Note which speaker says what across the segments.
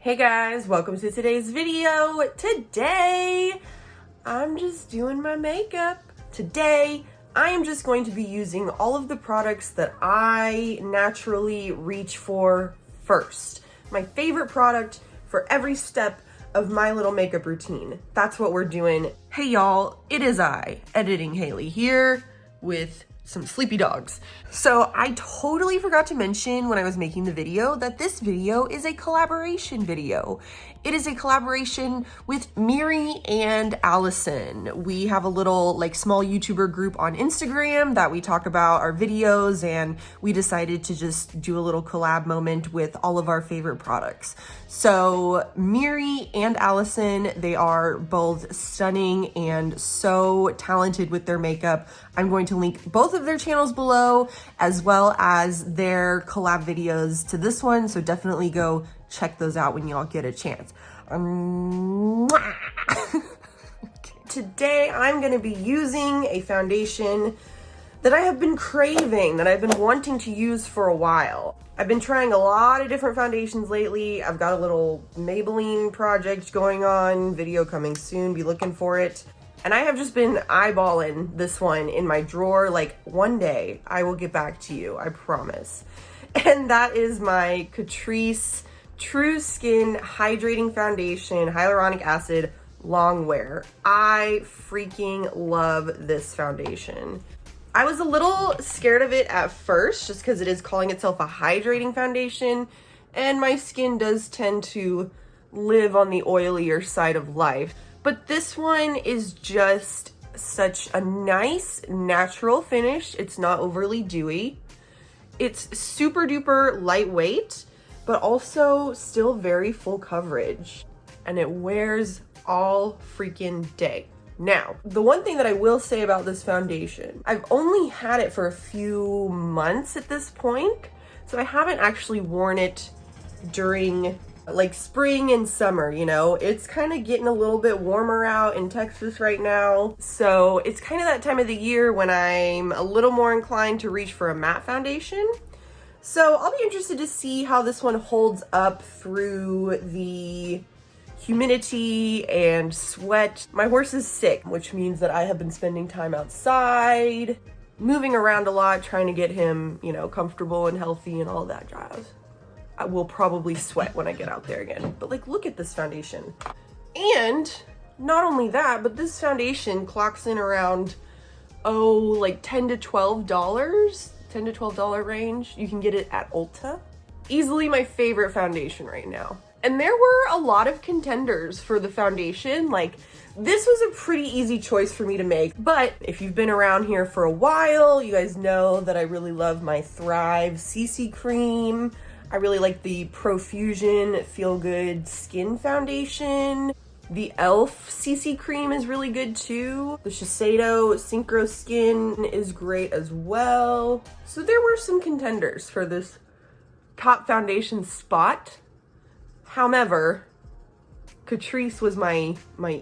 Speaker 1: Hey guys, welcome to today's video. Today, I'm just doing my makeup. Today, I am just going to be using all of the products that I naturally reach for first. My favorite product for every step of my little makeup routine. That's what we're doing. Hey y'all, it is I, Editing Haley, here with some sleepy dogs. So I totally forgot to mention when I was making the video that this video is a collaboration video. It is a collaboration with Miri and Allison. We have a little small YouTuber group on Instagram that we talk about our videos, and we decided to just do a little collab moment with all of our favorite products. So Miri and Allison, they are both stunning and so talented with their makeup. I'm going to link both of their channels below, as well as their collab videos to this one, so definitely go check those out when y'all get a chance. Today I'm going to be using a foundation that I have been craving, that I've been wanting to use for a while. I've been trying a lot of different foundations lately. I've got a little Maybelline project going on, video coming soon, be looking for it. And I have just been eyeballing this one in my drawer. One day I will get back to you, I promise. And that is my Catrice True Skin Hydrating Foundation, Hyaluronic Acid Long Wear. I freaking love this foundation. I was a little scared of it at first, just because it is calling itself a hydrating foundation, and my skin does tend to live on the oilier side of life. But this one is just such a nice, natural finish. It's not overly dewy. It's super duper lightweight, but also still very full coverage. And it wears all freaking day. Now, the one thing that I will say about this foundation, I've only had it for a few months at this point, so I haven't actually worn it during spring and summer, you know? It's kind of getting a little bit warmer out in Texas right now, so it's kind of that time of the year when I'm a little more inclined to reach for a matte foundation. So I'll be interested to see how this one holds up through the humidity and sweat. My horse is sick, which means that I have been spending time outside, moving around a lot, trying to get him, comfortable and healthy and all that jazz. I will probably sweat when I get out there again. But look at this foundation. And not only that, but this foundation clocks in around, $10 to $12, $10 to $12 range. You can get it at Ulta. Easily my favorite foundation right now. And there were a lot of contenders for the foundation. This was a pretty easy choice for me to make. But if you've been around here for a while, you guys know that I really love my Thrive CC cream. I really like the Profusion Feel Good Skin Foundation. The e.l.f. CC cream is really good too. The Shiseido Synchro Skin is great as well. So there were some contenders for this top foundation spot. However, Catrice was my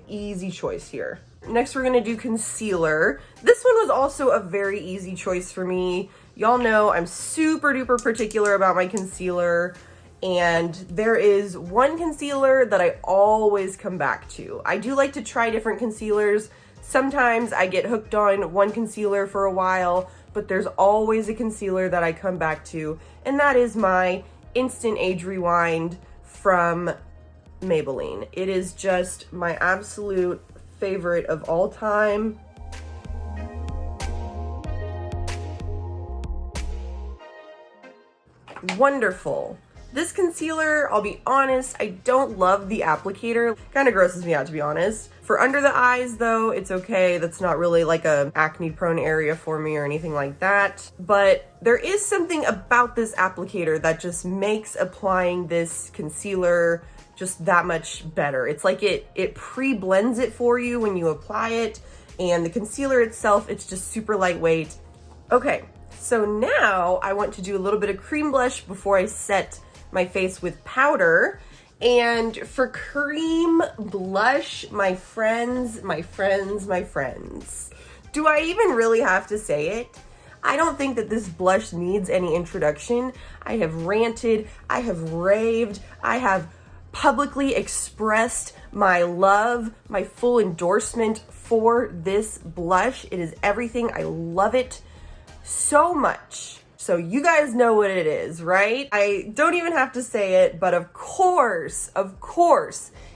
Speaker 1: easy choice here. Next, we're gonna do concealer. This one was also a very easy choice for me. Y'all know I'm super duper particular about my concealer, and there is one concealer that I always come back to. I do like to try different concealers. Sometimes I get hooked on one concealer for a while, but there's always a concealer that I come back to, and that is my Instant Age Rewind from Maybelline. It is just my absolute favorite of all time. Wonderful. This concealer, I'll be honest, I don't love the applicator. Kind of grosses me out, to be honest. For under the eyes though, it's okay. That's not really a acne prone area for me or anything like that. But there is something about this applicator that just makes applying this concealer just that much better. It's it pre-blends it for you when you apply it, and the concealer itself, it's just super lightweight. Okay, so now I want to do a little bit of cream blush before I set my face with powder. And for cream blush, my friends, do I even really have to say it? I don't think that this blush needs any introduction. I have ranted, I have raved, I have publicly expressed my love, my full endorsement for this blush. It is everything. I love it so much. So you guys know what it is, right? I don't even have to say it, but of course,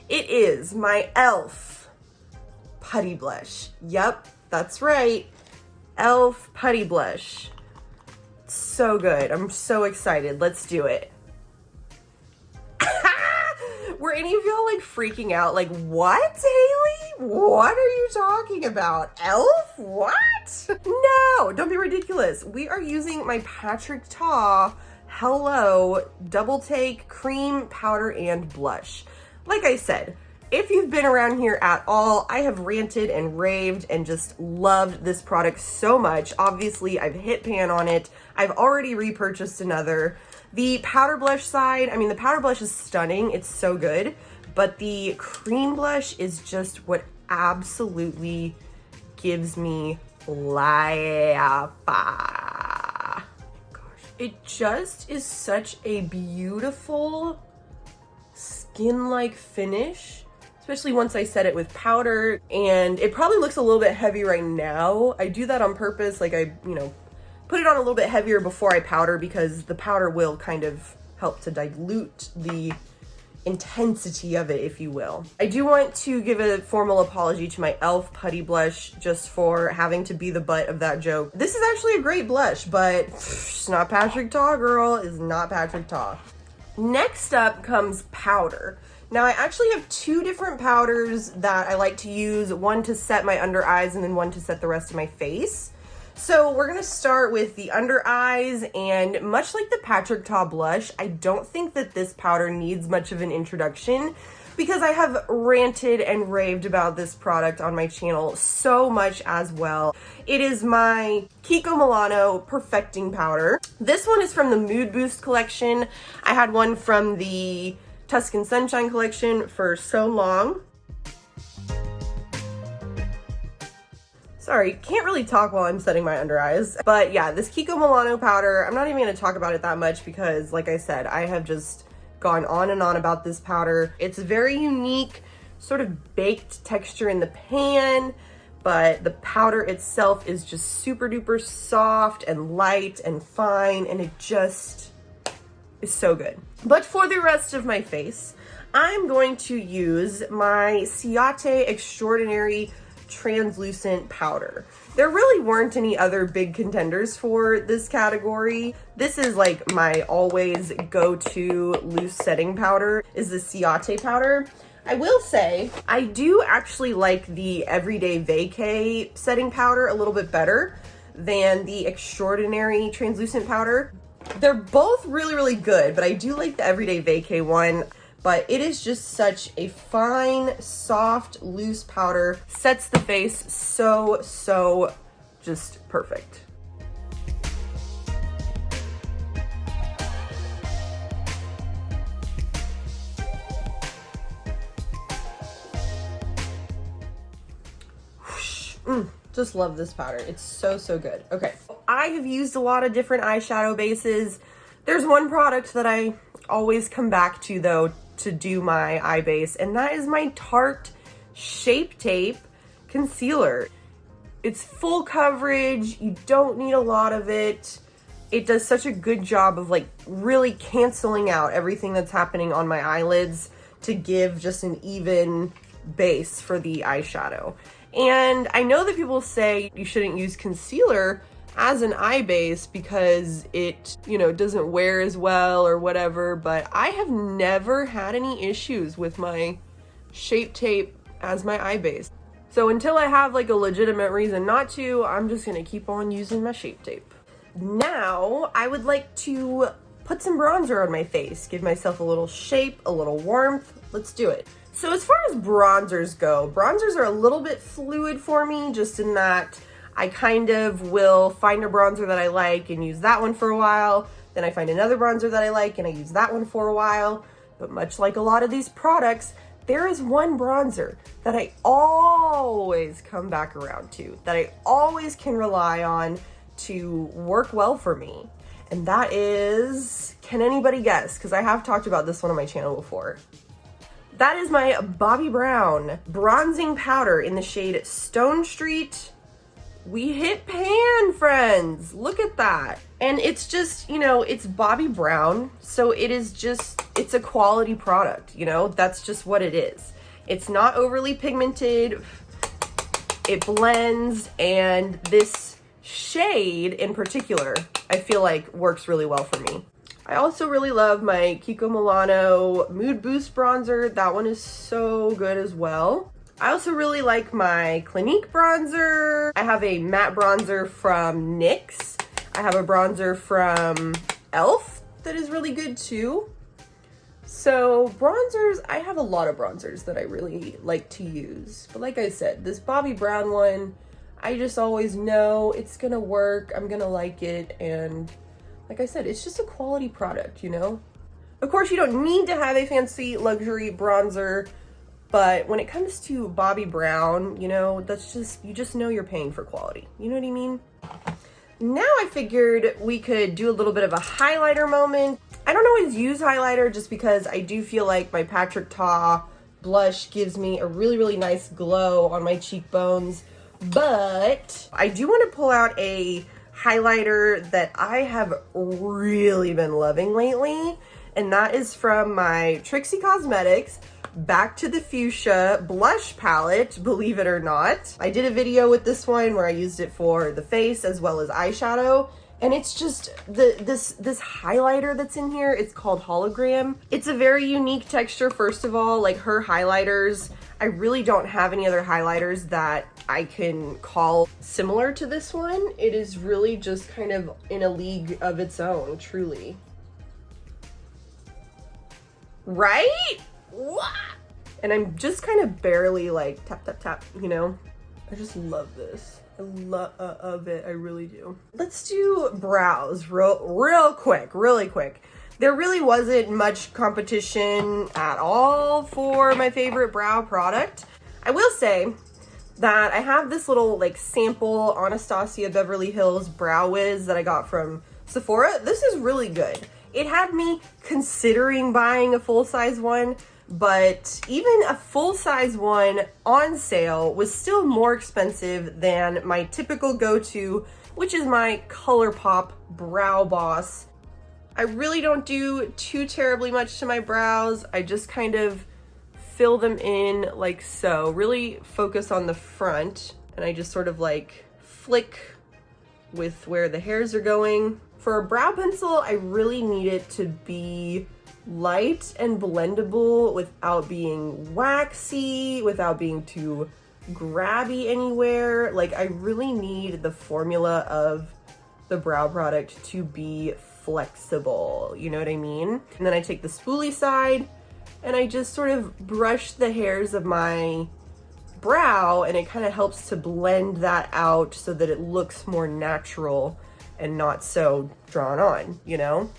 Speaker 1: it is my e.l.f. Putty Blush. Yep, that's right. e.l.f. Putty Blush. So good. I'm so excited. Let's do it. Were any of y'all like freaking out? Like, what, Haley? What are you talking about? e.l.f.? What? No, don't be ridiculous. We are using my Patrick Ta Hello Double Take Cream, Powder, and Blush. Like I said, if you've been around here at all, I have ranted and raved and just loved this product so much. Obviously, I've hit pan on it. I've already repurchased another. The powder blush side, I mean, the powder blush is stunning. It's so good. But the cream blush is just what absolutely gives me life. Gosh, it just is such a beautiful skin-like finish, especially once I set it with powder. And it probably looks a little bit heavy right now. I do that on purpose. Like I, put it on a little bit heavier before I powder because the powder will kind of help to dilute the intensity of it, if you will. I do want to give a formal apology to my e.l.f. Putty Blush just for having to be the butt of that joke. This is actually a great blush, but it's not Patrick Ta, girl. It's not Patrick Ta. Next up comes powder. Now I actually have two different powders that I like to use, one to set my under eyes and then one to set the rest of my face. So we're gonna start with the under eyes, and much like the Patrick Ta blush, I don't think that this powder needs much of an introduction because I have ranted and raved about this product on my channel so much as well. It is my Kiko Milano Perfecting Powder. This one is from the Mood Boost collection. I had one from the Tuscan Sunshine collection for so long. Sorry, can't really talk while I'm setting my under eyes. But yeah, this Kiko Milano powder, I'm not even gonna talk about it that much because like I said, I have just gone on and on about this powder. It's a very unique, sort of baked texture in the pan, but the powder itself is just super duper soft and light and fine, and it just is so good. But for the rest of my face, I'm going to use my Ciate Extraordinary Translucent Powder. There really weren't any other big contenders for this category. This is like my always go-to loose setting powder is the Ciate powder. I will say, I do actually like the Everyday Vacay setting powder a little bit better than the Extraordinary Translucent Powder. They're both really, really good, but I do like the Everyday Vacay one. But it is just such a fine, soft, loose powder. Sets the face so just perfect. Just love this powder. It's so good. Okay, I have used a lot of different eyeshadow bases. There's one product that I always come back to though to do my eye base, and that is my Tarte Shape Tape Concealer. It's full coverage, you don't need a lot of it. It does such a good job of like really canceling out everything that's happening on my eyelids to give just an even base for the eyeshadow. And I know that people say you shouldn't use concealer as an eye base because it, doesn't wear as well or whatever, but I have never had any issues with my Shape Tape as my eye base. So until I have like a legitimate reason not to, I'm just gonna keep on using my Shape Tape. Now, I would like to put some bronzer on my face, give myself a little shape, a little warmth. Let's do it. So as far as bronzers go, bronzers are a little bit fluid for me, just in that I kind of will find a bronzer that I like and use that one for a while. Then I find another bronzer that I like and I use that one for a while. But much like a lot of these products, there is one bronzer that I always come back around to, that I always can rely on to work well for me. And that is, can anybody guess? Because I have talked about this one on my channel before. That is my Bobbi Brown bronzing powder in the shade Stonestreet. We hit pan, friends. Look at that. And it's just, you know, it's Bobbi Brown, so it is just, it's a quality product, you know? That's just what it is. It's not overly pigmented. It blends, and this shade in particular, I feel like works really well for me. I also really love my Kiko Milano Mood Boost Bronzer. That one is so good as well. I also really like my Clinique bronzer. I have a matte bronzer from NYX. I have a bronzer from e.l.f. that is really good too. So bronzers, I have a lot of bronzers that I really like to use. But like I said, this Bobbi Brown one, I just always know it's gonna work, I'm gonna like it, and like I said, it's just a quality product, you know? Of course, you don't need to have a fancy luxury bronzer, but when it comes to Bobbi Brown, you know, that's just, you just know you're paying for quality. You know what I mean? Now I figured we could do a little bit of a highlighter moment. I don't always use highlighter just because I do feel like my Patrick Ta blush gives me a really, really nice glow on my cheekbones. But I do want to pull out a highlighter that I have really been loving lately, and that is from my Trixie Cosmetics Back to the Fuchsia blush palette, believe it or not. I did a video with this one where I used it for the face as well as eyeshadow, and it's just this highlighter that's in here. It's called Hologram. It's a very unique texture. First of all, like her highlighters, I really don't have any other highlighters that I can call similar to this one. It is really just kind of in a league of its own, truly. Right? What? And I'm just kind of barely like tap, tap, tap, you know? I just love this. I love it, I really do. Let's do brows real quick, really quick. There really wasn't much competition at all for my favorite brow product. I will say that I have this little like sample Anastasia Beverly Hills Brow Wiz that I got from Sephora. This is really good. It had me considering buying a full-size one, but even a full-size one on sale was still more expensive than my typical go-to, which is my Colourpop Brow Boss. I really don't do too terribly much to my brows. I just kind of fill them in like so. Really focus on the front, and I just sort of like flick with where the hairs are going. For a brow pencil, I really need it to be light and blendable without being waxy, without being too grabby anywhere. Like, I really need the formula of the brow product to be flexible, you know what I mean? And then I take the spoolie side and I just sort of brush the hairs of my brow, and it kind of helps to blend that out so that it looks more natural and not so drawn on, you know?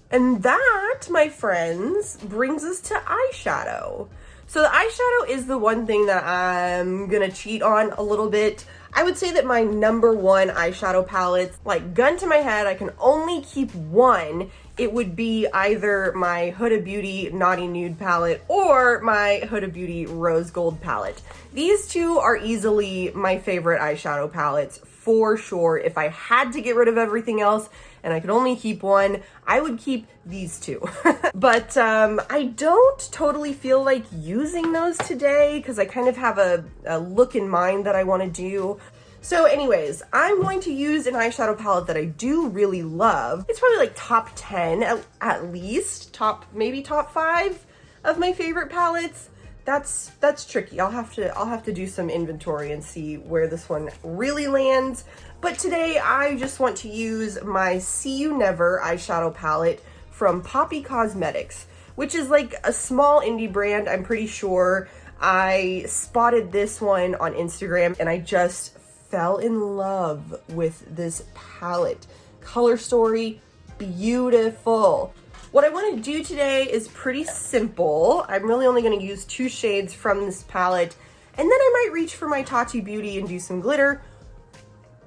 Speaker 1: And that, my friends, brings us to eyeshadow. So the eyeshadow is the one thing that I'm gonna cheat on a little bit. I would say that my number one eyeshadow palettes, like gun to my head, I can only keep one. It would be either my Huda Beauty Naughty Nude palette or my Huda Beauty Rose Gold palette. These two are easily my favorite eyeshadow palettes for sure. If I had to get rid of everything else and I could only keep one, I would keep these two. But I don't totally feel like using those today because I kind of have a look in mind that I want to do. So anyways, I'm going to use an eyeshadow palette that I do really love. It's probably like top 10 at least, maybe top 5 of my favorite palettes. That's tricky. I'll have to do some inventory and see where this one really lands. But today I just want to use my See You Never eyeshadow palette from Poppi Cosmetics, which is like a small indie brand, I'm pretty sure. I spotted this one on Instagram and I just fell in love with this palette. Color story, beautiful. What I want to do today is pretty simple. I'm really only going to use 2 shades from this palette, and then I might reach for my Tarte Beauty and do some glitter.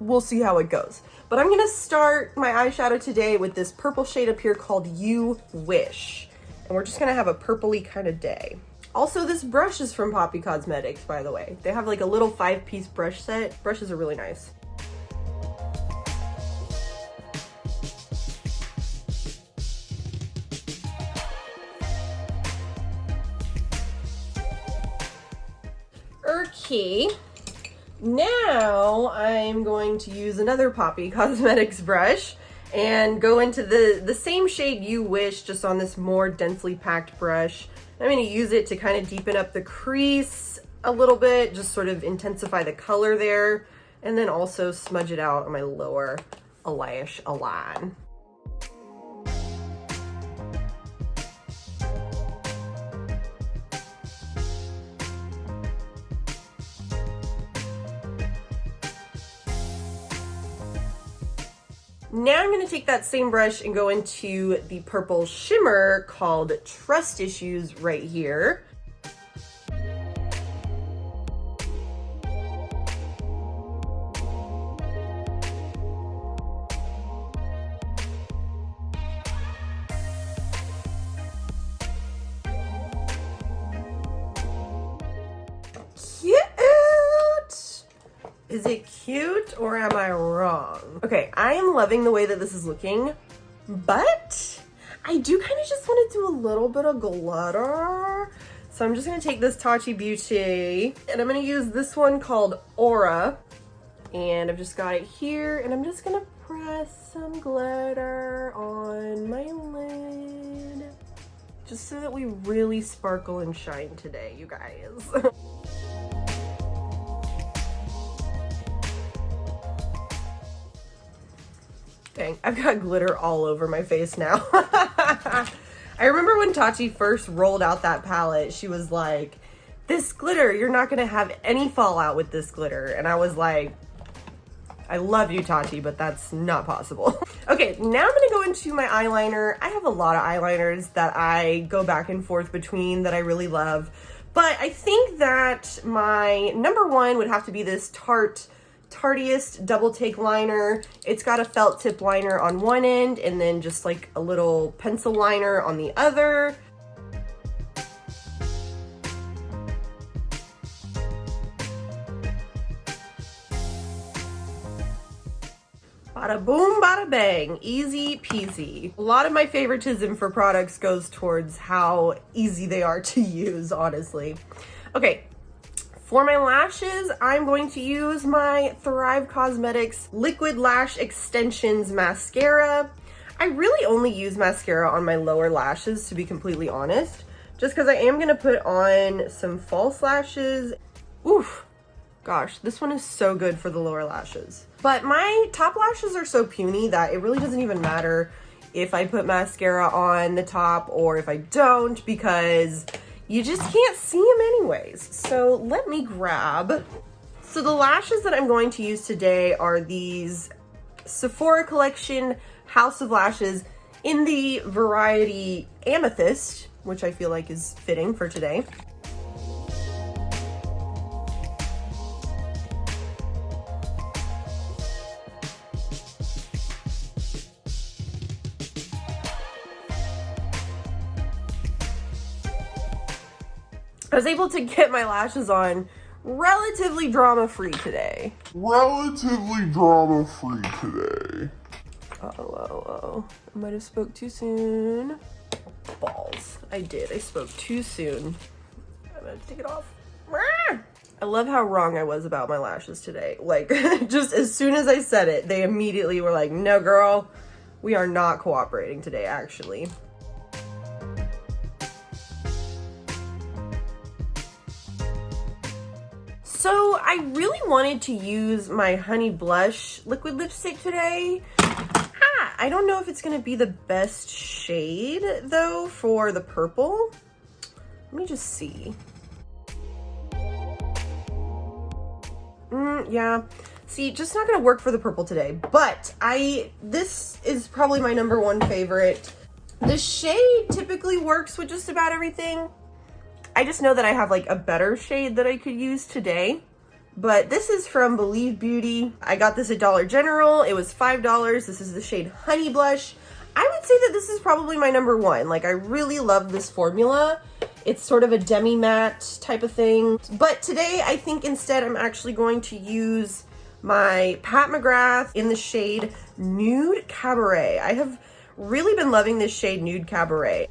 Speaker 1: We'll see how it goes. But I'm going to start my eyeshadow today with this purple shade up here called You Wish. And we're just going to have a purpley kind of day. Also, this brush is from Poppi Cosmetics, by the way. They have like a little 5-piece brush set. Brushes are really nice. Okay, now I'm going to use another Poppi Cosmetics brush and go into the same shade You Wish, just on this more densely packed brush. I'm going to use it to kind of deepen up the crease a little bit, just sort of intensify the color there, and then also smudge it out on my lower lash line. Now I'm going to take that same brush and go into the purple shimmer called Trust Issues right here. Is it cute or am I wrong? Okay, I am loving the way that this is looking, but I do kind of just want to do a little bit of glitter. So I'm just going to take this Tarte Beauty and I'm going to use this one called Aura. And I've just got it here and I'm just going to press some glitter on my lid. Just so that we really sparkle and shine today, you guys. Dang, I've got glitter all over my face now. I remember when Tati first rolled out that palette, she was like, this glitter, you're not gonna have any fallout with this glitter. And I was like, I love you, Tati, but that's not possible. Okay, now I'm gonna go into my eyeliner. I have a lot of eyeliners that I go back and forth between that I really love. But I think that my number one would have to be this Tarteist double take liner. It's got a felt tip liner on one end and then just like a little pencil liner on the other. Bada boom, bada bang, easy peasy. A lot of my favoritism for products goes towards how easy they are to use, honestly. Okay. For my lashes, I'm going to use my Thrive Causemetics Liquid Lash Extensions Mascara. I really only use mascara on my lower lashes, to be completely honest, just because I am going to put on some false lashes. Oof, gosh, this one is so good for the lower lashes. But my top lashes are so puny that it really doesn't even matter if I put mascara on the top or if I don't, because you just can't see them anyways. So let me grab. So the lashes that I'm going to use today are these Sephora collection House of Lashes in the variety Amethyst, which I feel like is fitting for today. I was able to get my lashes on relatively drama-free today. Oh. I might have spoke too soon. Balls. I did. I spoke too soon. I'm gonna take it off. I love how wrong I was about my lashes today. Like, just as soon as I said it, they immediately were like, no, girl, we are not cooperating today, actually. So I really wanted to use my Honey Blush liquid lipstick today. I don't know if it's going to be the best shade, though, for the purple. Let me just see. Yeah. See, just not going to work for the purple today. But this is probably my number one favorite. The shade typically works with just about everything. I just know that I have like a better shade that I could use today. But this is from Believe Beauty. I got this at Dollar General. It was $5. This is the shade Honey Blush. I would say that this is probably my number one. Like, I really love this formula. It's sort of a demi-matte type of thing. But today I think instead I'm actually going to use my Pat McGrath in the shade Nude Cabaret. I have really been loving this shade Nude Cabaret.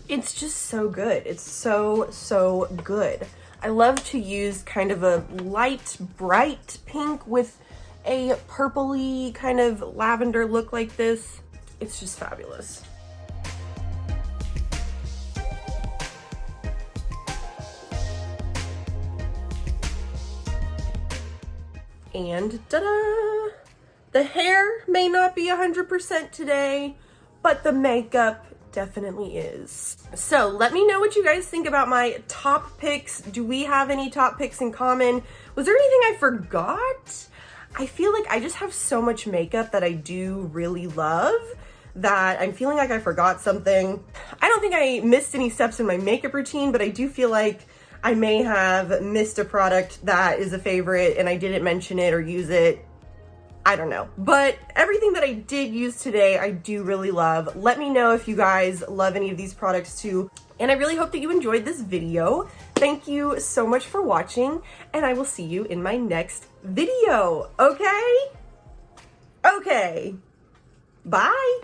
Speaker 1: It's just so good. It's so good. I love to use kind of a light, bright pink with a purpley kind of lavender look like this. It's just fabulous. And ta-da! The hair may not be 100% today, but the makeup definitely is. So let me know what you guys think about my top picks. Do we have any top picks in common? Was there anything I forgot? I feel like I just have so much makeup that I do really love that I'm feeling like I forgot something. I don't think I missed any steps in my makeup routine, but I do feel like I may have missed a product that is a favorite and I didn't mention it or use it. I don't know, but everything that I did use today, I do really love. Let me know if you guys love any of these products too. And I really hope that you enjoyed this video. Thank you so much for watching, and I will see you in my next video, okay? Okay, bye.